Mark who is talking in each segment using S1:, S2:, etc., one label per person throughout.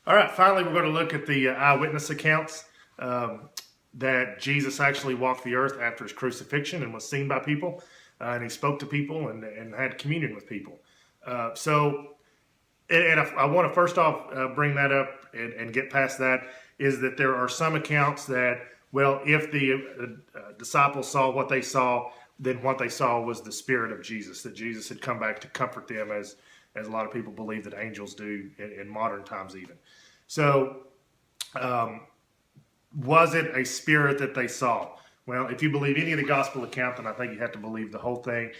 S1: All right, finally, we're going to look at the eyewitness accounts that Jesus actually walked the earth after his crucifixion and was seen by people, and he spoke to people and had communion with people. I want to first off bring that up and get past that, is that there are some accounts that, well, if the disciples saw what they saw, then what they saw was the Spirit of Jesus, that Jesus had come back to comfort them, as a lot of people believe that angels do in modern times even. So, was it a spirit that they saw? Well, if you believe any of the gospel account, then I think you have to believe the whole thing.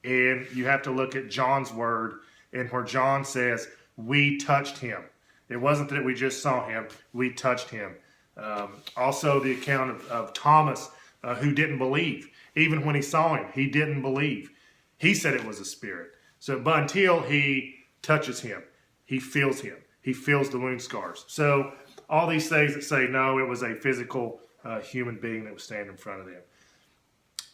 S1: And you have to look at John's word, and where John says, we touched him. It wasn't that we just saw him, we touched him. Also, the account of Thomas, who didn't believe. Even when he saw him, he didn't believe. He said it was a spirit. But until he touches him, he feels him. He feels the wound scars. So all these things that say, no, it was a physical human being that was standing in front of them.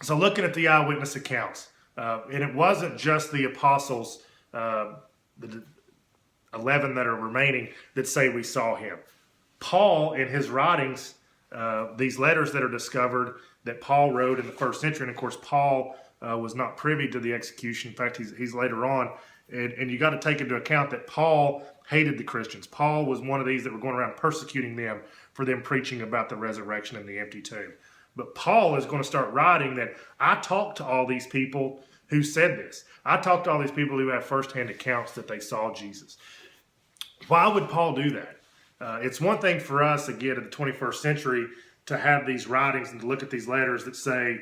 S1: So looking at the eyewitness accounts, and it wasn't just the apostles, the 11 that are remaining, that say we saw him. Paul, in his writings, these letters that are discovered that Paul wrote in the first century, and of course Paul was not privy to the execution. In fact, he's later on. And you got to take into account that Paul hated the Christians. Paul was one of these that were going around persecuting them for them preaching about the resurrection and the empty tomb. But Paul is going to start writing that I talked to all these people who said this. I talked to all these people who have firsthand accounts that they saw Jesus. Why would Paul do that? It's one thing for us, again, in the 21st century, to have these writings and to look at these letters that say,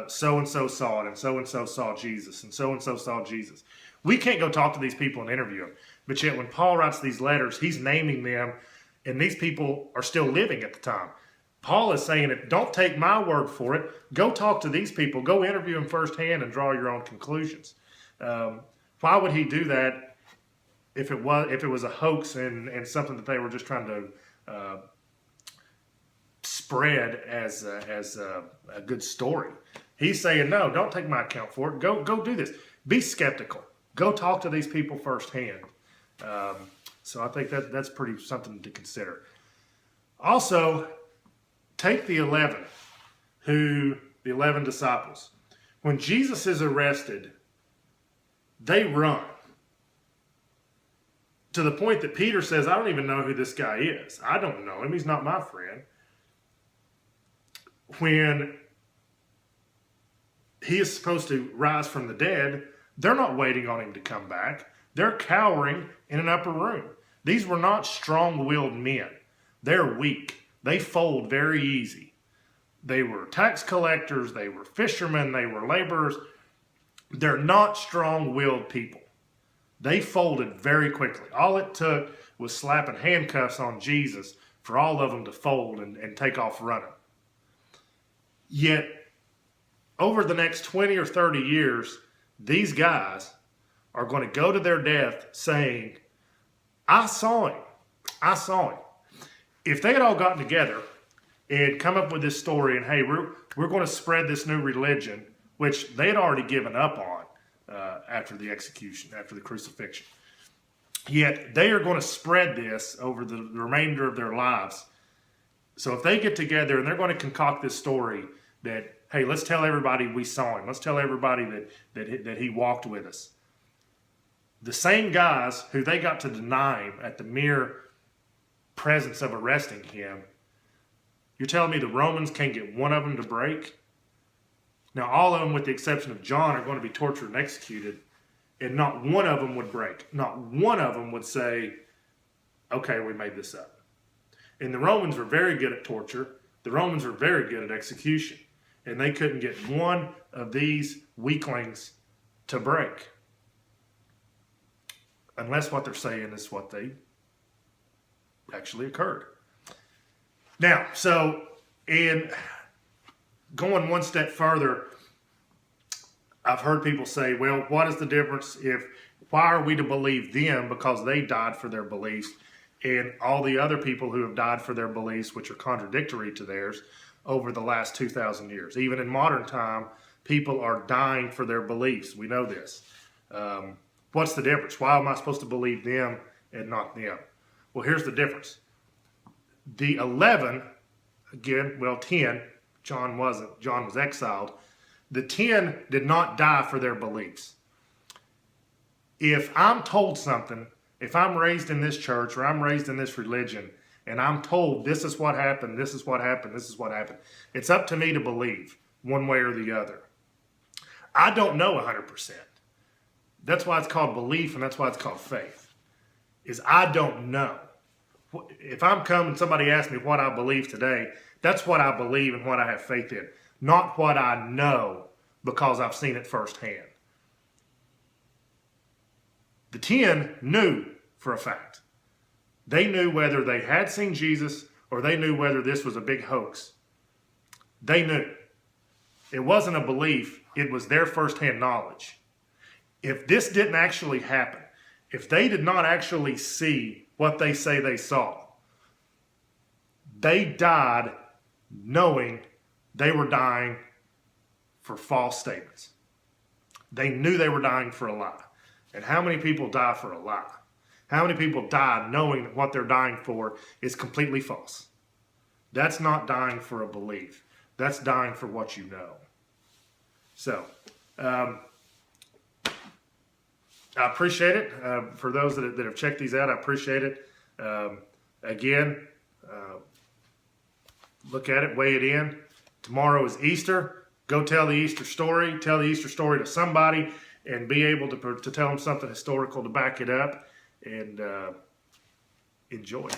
S1: so-and-so saw it, and so-and-so saw Jesus, and so-and-so saw Jesus. We can't go talk to these people and interview them. But yet when Paul writes these letters, he's naming them, and these people are still living at the time. Paul is saying, don't take my word for it. Go talk to these people. Go interview them firsthand and draw your own conclusions. Why would he do that if it was a hoax and something that they were just trying to spread as a good story? He's saying, no, don't take my account for it. Go do this. Be skeptical. Go talk to these people firsthand. So I think that's pretty something to consider. Also, take the 11 disciples. When Jesus is arrested, they run. To the point that Peter says, I don't even know who this guy is. I don't know him. He's not my friend. When he is supposed to rise from the dead, they're not waiting on him to come back. They're cowering in an upper room. These were not strong-willed men. They're weak. They fold very easy. They were tax collectors. They were fishermen. They were laborers. They're not strong-willed people. They folded very quickly. All it took was slapping handcuffs on Jesus for all of them to fold and take off running. Yet, over the next 20 or 30 years, these guys are going to go to their death saying, I saw him. I saw him. If they had all gotten together and come up with this story and, hey, we're going to spread this new religion, which they had already given up on after the execution, after the crucifixion. Yet they are going to spread this over the remainder of their lives. So if they get together and they're going to concoct this story that, hey, let's tell everybody we saw him. Let's tell everybody that he walked with us. The same guys who they got to deny him at the mere presence of arresting him, you're telling me the Romans can't get one of them to break? Now, all of them, with the exception of John, are going to be tortured and executed, and not one of them would break. Not one of them would say, okay, we made this up. And the Romans were very good at torture. The Romans were very good at execution. And they couldn't get one of these weaklings to break. Unless what they're saying is what they actually occurred. Now, so in going one step further, I've heard people say, well, what is the difference why are we to believe them because they died for their beliefs, and all the other people who have died for their beliefs, which are contradictory to theirs, over the last 2,000 years. Even in modern time, people are dying for their beliefs. We know this. What's the difference? Why am I supposed to believe them and not them? Well, here's the difference. The 11, again, well, 10, John wasn't. John was exiled. The 10 did not die for their beliefs. If I'm told something, if I'm raised in this church or I'm raised in this religion, and I'm told this is what happened, this is what happened, this is what happened, it's up to me to believe one way or the other. I don't know 100%. That's why it's called belief, and that's why it's called faith, is I don't know. If I'm coming, somebody asks me what I believe today, that's what I believe and what I have faith in, not what I know because I've seen it firsthand. The 10 knew for a fact. They knew whether they had seen Jesus or they knew whether this was a big hoax. They knew. It wasn't a belief, it was their firsthand knowledge. If this didn't actually happen, if they did not actually see what they say they saw, they died knowing they were dying for false statements. They knew they were dying for a lie. And how many people die for a lie? How many people die knowing that what they're dying for is completely false? That's not dying for a belief. That's dying for what you know. So, I appreciate it. For those that have checked these out, I appreciate it. Again, look at it, weigh it in. Tomorrow is Easter. Go tell the Easter story. Tell the Easter story to somebody and be able to tell them something historical to back it up, and enjoy.